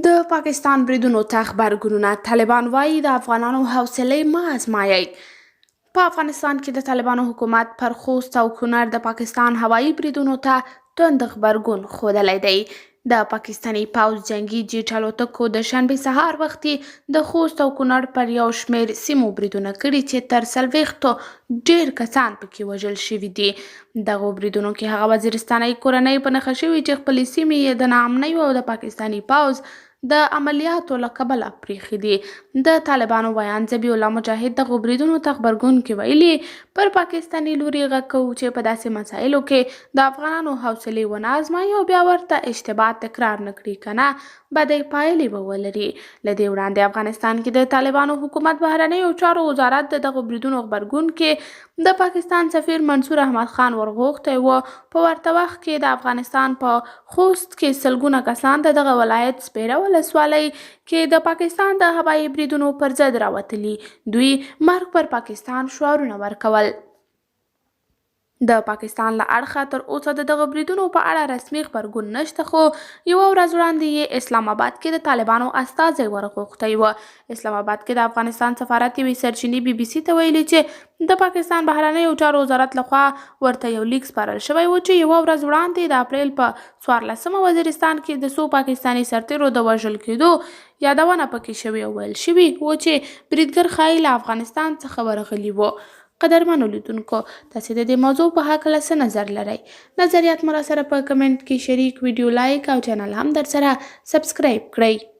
د پاکستان بریدونو ته غبرګونونه. طالبان وایي د افغانانو حوصلې مه ازمایئ. په افغانستان کې د طالبانو حکومت پر خوست او کونړ د پاکستان هوایي بریدونو ته توند غبرګون ښودلی دی. د پاکستاني پوځ جنګي جیټ الوتکو د شنبې سهار وختي د خوست او کونړ پر یو شمېر سیمو بریدونه کړي چې تر 40 ډېر کسان پکې وژل شوي دي. دغو بریدونو کې هغه وزیرستانۍ کورنۍ په نښه شوي چې خپلې سیمې یې د ناامنیو او د پاکستاني پوځ د عملیاتو له کبله پریښي دي. د طالبانو ویان ذبیح الله مجاهد دغو بریدونو ته غبرګون کې ویلي پر پاکستاني لوري غږ کوو چې په داسې مسایلو کې د افغانانو حوصلې ونه ازمایي او بیا ورته اشتباه تکرار نه کړي که نه بدې پایلې به ولري. له دې وړاندې افغانستان کې د طالبانو حکومت بهرنیو چارو وزارت د دغو بریدونو غبرګون کې د پاکستان سفیر منصور احمد خان ورغوښتی و. په ورته وخت کې د افغانستان په خوست کې سلګونه کسان د دغه ولایت سپیره ولسوالۍ کې د پاکستان د هوایي بریدونو پر ضد راوتلي. دوی مرګ پر پاکستان شعارونه ورکول. د پاکستان له اړخه تر اوسه د دغه بریدونو په اړه رسمي غبرګون نشته، خو یوه ورځ وړاندې یې اسلام آباد کې د طالبانو استازی ورغوښتی و. اسلام آباد کې د افغانستان سفارت یوې سرچینې BBC ته ویلي چې د پاکستان بهرنیو چارو وزارت لخوا ورته یو لیک سپارل شوی و چې یوه ورځ وړاندې د اپریل په 14 وزیرستان کې د څو پاکستاني سرتیرو د وژل کېدو یادونه پکې شوې او ویل شوي و چې بریدګر ښایي له افغانستان څخه ورغلي و. قدرمنو لیدونکو، تاسې د دې موضوع په هکله څه نظر لرئ؟ نظریات مو راسره په کمنټ کې شریک، ویډیو لایک او چینل هم در سره سبسکرایب کړئ.